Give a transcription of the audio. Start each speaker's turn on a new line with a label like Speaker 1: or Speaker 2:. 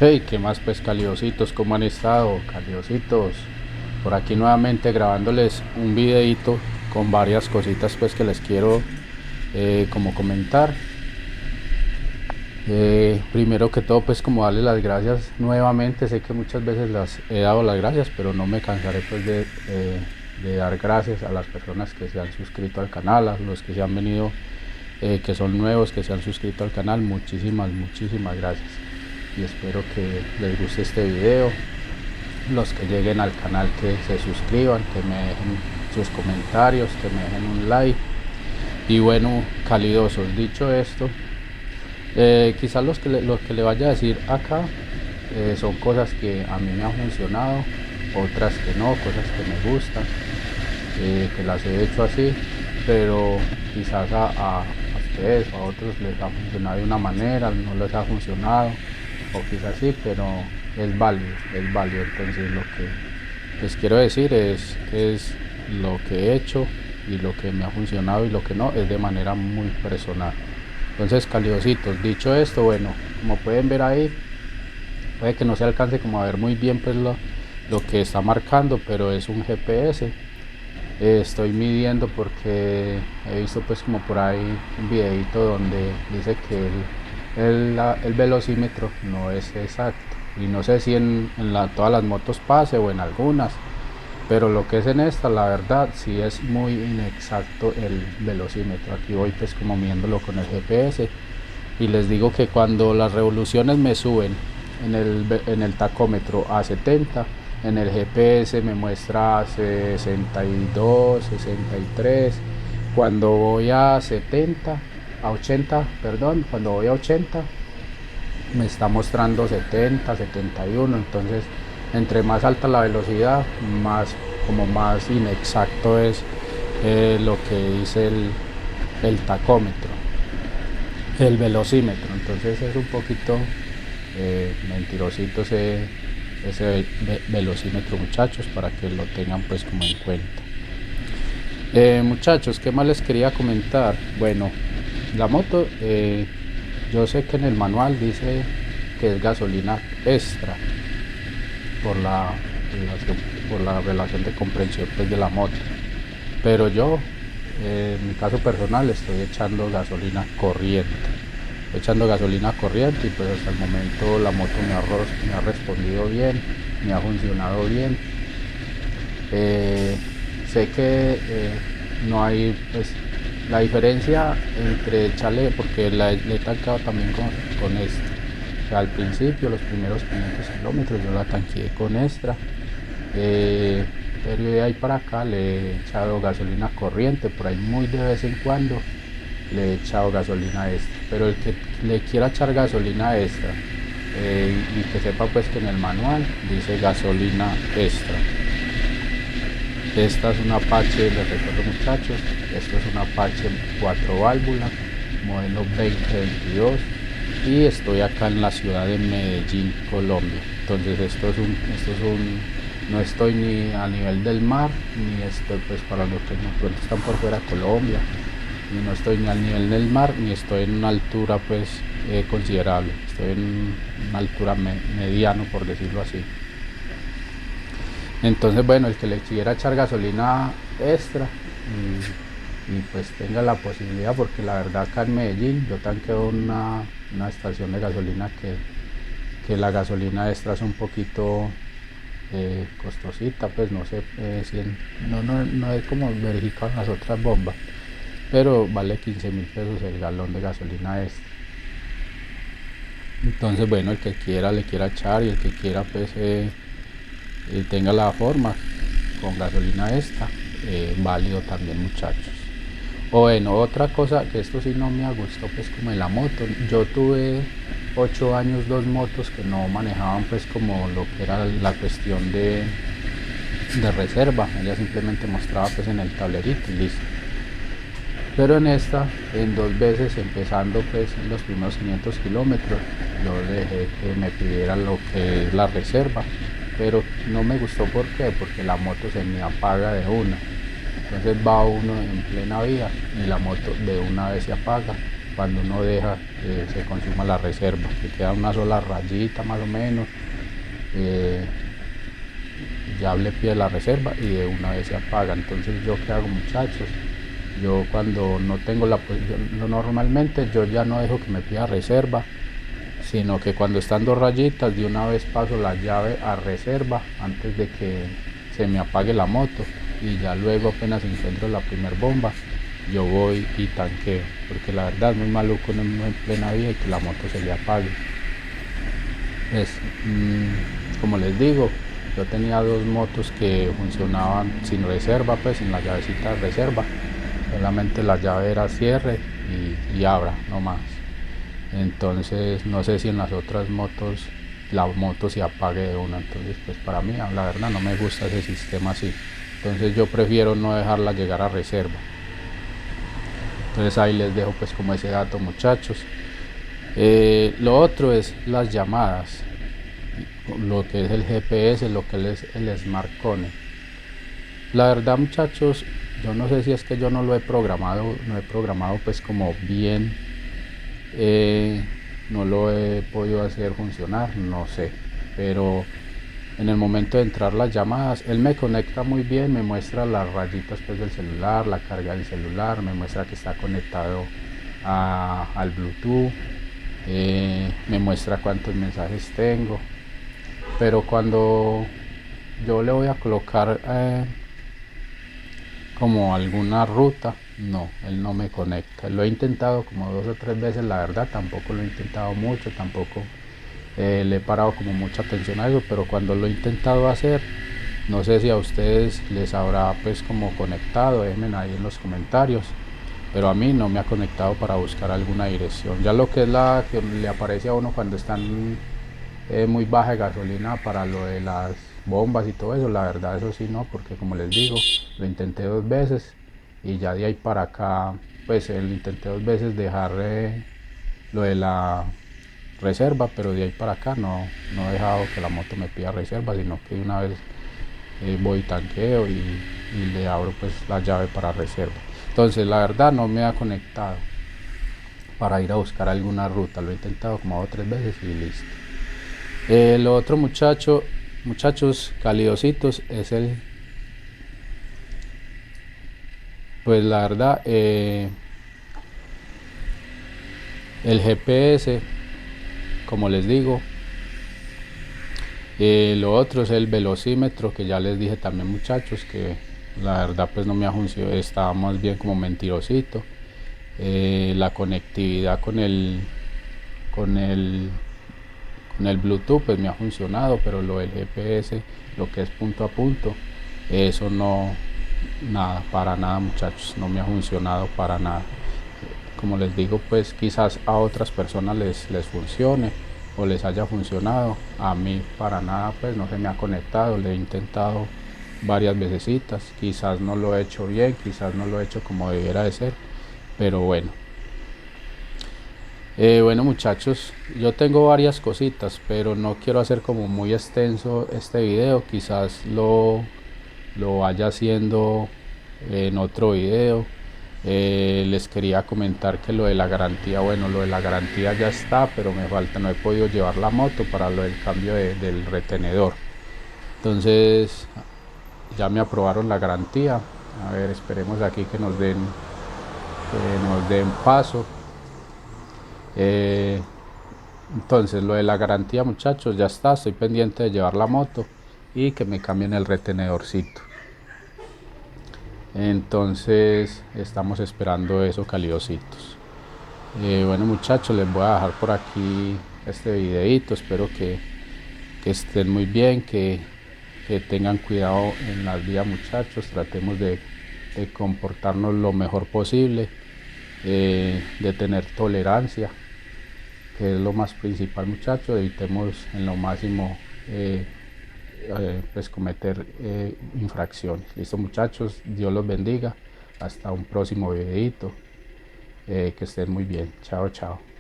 Speaker 1: Hey, ¿qué más pues caliositos? ¿Cómo han estado? Caliositos. Por aquí nuevamente grabándoles un videito con varias cositas pues que les quiero como comentar. Primero que todo pues como darles las gracias nuevamente. Sé que muchas veces las he dado las gracias, pero no me cansaré pues de dar gracias a las personas que se han suscrito al canal, a los que se han venido, que son nuevos, que se han suscrito al canal. Muchísimas gracias. Y espero que les guste este video. Los que lleguen al canal, que se suscriban, que me dejen sus comentarios, que me dejen un like. Y bueno, calidosos, dicho esto, quizás lo que le vaya a decir acá son cosas que a mí me han funcionado, otras que no, cosas que me gustan, que las he hecho así, pero quizás a ustedes o a otros les ha funcionado de una manera, no les ha funcionado, o quizás sí, pero es válido, es válido. Entonces lo que les quiero decir es lo que he hecho y lo que me ha funcionado y lo que no, es de manera muy personal. Entonces, caliositos, dicho esto, bueno, como pueden ver ahí, puede que no se alcance como a ver muy bien pues lo que está marcando, pero es un GPS. Estoy midiendo porque he visto pues como por ahí un videito donde dice que el velocímetro no es exacto, y no sé si todas las motos pase o en algunas, pero lo que es en esta, la verdad sí es muy inexacto el velocímetro. Aquí voy pues como midiéndolo con el GPS, y les digo que cuando las revoluciones me suben en el tacómetro a 70, en el GPS me muestra 62, 63. Cuando voy a 70, a 80, perdón, cuando voy a 80 me está mostrando 70, 71. Entonces, entre más alta la velocidad, más inexacto es lo que dice el tacómetro, el velocímetro. Entonces es un poquito mentirosito ese velocímetro, muchachos, para que lo tengan pues como en cuenta. Muchachos, ¿qué más les quería comentar? Bueno, la moto, yo sé que en el manual dice que es gasolina extra por por la relación de comprensión pues de la moto, pero yo, en mi caso personal, estoy echando gasolina corriente, y pues hasta el momento la moto me ha respondido bien, me ha funcionado bien. Sé que no hay pues la diferencia entre echarle, porque le he tancado también con extra. O sea, al principio, los primeros 500 kilómetros yo la tanqueé con extra, pero de ahí para acá le he echado gasolina corriente, por ahí muy de vez en cuando le he echado gasolina extra. Pero el que le quiera echar gasolina extra, y que sepa pues que en el manual dice gasolina extra. Esta es una Apache, les recuerdo muchachos, esto es una Apache 4 válvulas, modelo 2022, y estoy acá en la ciudad de Medellín, Colombia. Entonces no estoy ni a nivel del mar, ni estoy, pues para los que no están por fuera de Colombia, y no estoy ni al nivel del mar, ni estoy en una altura pues considerable. Estoy en una altura mediano, por decirlo así. Entonces, bueno, el que le quiera echar gasolina extra y pues tenga la posibilidad, porque la verdad acá en Medellín yo tanqueo una estación de gasolina que la gasolina extra es un poquito costosita, pues no sé, no es como verificado en las otras bombas, pero vale 15.000 pesos el galón de gasolina extra. Entonces, bueno, el que quiera le quiera echar, y el que quiera pues tenga la forma con gasolina esta, válido también, muchachos. O bueno, otra cosa que esto sí no me ha gustado pues como en la moto, yo tuve 8 años dos motos que no manejaban pues como lo que era la cuestión de reserva. Ella simplemente mostraba pues en el tablerito y listo. Pero en esta, en dos veces, empezando pues en los primeros 500 kilómetros, yo dejé que me pidieran lo que es la reserva, pero no me gustó. ¿Por qué? Porque la moto se me apaga de una. Entonces va uno en plena vía y la moto de una vez se apaga, cuando uno deja que se consuma la reserva, que queda una sola rayita más o menos, ya le pide la reserva y de una vez se apaga. Entonces yo qué hago, muchachos, yo cuando no tengo normalmente yo ya no dejo que me pida reserva, sino que cuando están dos rayitas de una vez paso la llave a reserva antes de que se me apague la moto, y ya luego apenas encuentro la primer bomba yo voy y tanqueo, porque la verdad es muy maluco uno en plena vía y que la moto se le apague. Pues, como les digo, yo tenía dos motos que funcionaban sin reserva, pues sin la llavecita de reserva, solamente la llave era cierre y abra, no más. Entonces no sé si en las otras motos la moto se apague de una. Entonces pues para mí la verdad no me gusta ese sistema así, entonces yo prefiero no dejarla llegar a reserva. Entonces ahí les dejo pues como ese dato, muchachos. Lo otro es las llamadas, lo que es el GPS, lo que es el SmartCone. La verdad, muchachos, yo no sé si es que yo no he programado pues como bien, no lo he podido hacer funcionar, no sé, pero en el momento de entrar las llamadas, él me conecta muy bien, me muestra las rayitas pues del celular, la carga del celular, me muestra que está conectado al Bluetooth, me muestra cuántos mensajes tengo, pero cuando yo le voy a colocar como alguna ruta, no, él no me conecta. Lo he intentado como 2 o 3 veces, la verdad tampoco lo he intentado mucho, tampoco le he parado como mucha atención a eso, pero cuando lo he intentado hacer, no sé si a ustedes les habrá pues como conectado, déjenme ahí en los comentarios, pero a mí no me ha conectado para buscar alguna dirección. Ya lo que es la que le aparece a uno cuando están muy baja de gasolina para lo de las bombas y todo eso, la verdad eso sí no, porque como les digo, lo intenté 2 veces y ya de ahí para acá pues lo intenté 2 veces dejar lo de la reserva, pero de ahí para acá no he dejado que la moto me pida reserva, sino que una vez voy tanqueo y le abro pues la llave para reserva. Entonces la verdad no me ha conectado para ir a buscar alguna ruta, lo he intentado como 2 o 3 veces y listo. Lo otro, muchachos calidositos, es pues la verdad, el GPS, como les digo. Lo otro es el velocímetro, que ya les dije también, muchachos, que la verdad pues no me ha funcionado, estaba más bien como mentirosito. La conectividad con el Bluetooth pues me ha funcionado, pero lo del GPS, lo que es punto a punto, eso no, nada, para nada, muchachos, no me ha funcionado para nada. Como les digo, pues quizás a otras personas les funcione o les haya funcionado, a mí para nada, pues no se me ha conectado, le he intentado varias vecesitas, quizás no lo he hecho bien, quizás no lo he hecho como debiera de ser, pero bueno. Bueno, muchachos, yo tengo varias cositas, pero no quiero hacer como muy extenso este video, quizás lo vaya haciendo en otro video. Les quería comentar que lo de la garantía, bueno, lo de la garantía ya está, pero me falta, no he podido llevar la moto para lo del cambio del retenedor. Entonces ya me aprobaron la garantía, a ver, esperemos aquí que nos den paso. Entonces lo de la garantía, muchachos, ya está, estoy pendiente de llevar la moto y que me cambien el retenedorcito. Entonces estamos esperando eso, calidositos. Bueno, muchachos, les voy a dejar por aquí este videito, espero que estén muy bien, que tengan cuidado en las vías, muchachos, tratemos de comportarnos lo mejor posible, de tener tolerancia, que es lo más principal, muchachos. Evitemos en lo máximo pues cometer infracciones. Listo, muchachos, Dios los bendiga, hasta un próximo videito, que estén muy bien, chao.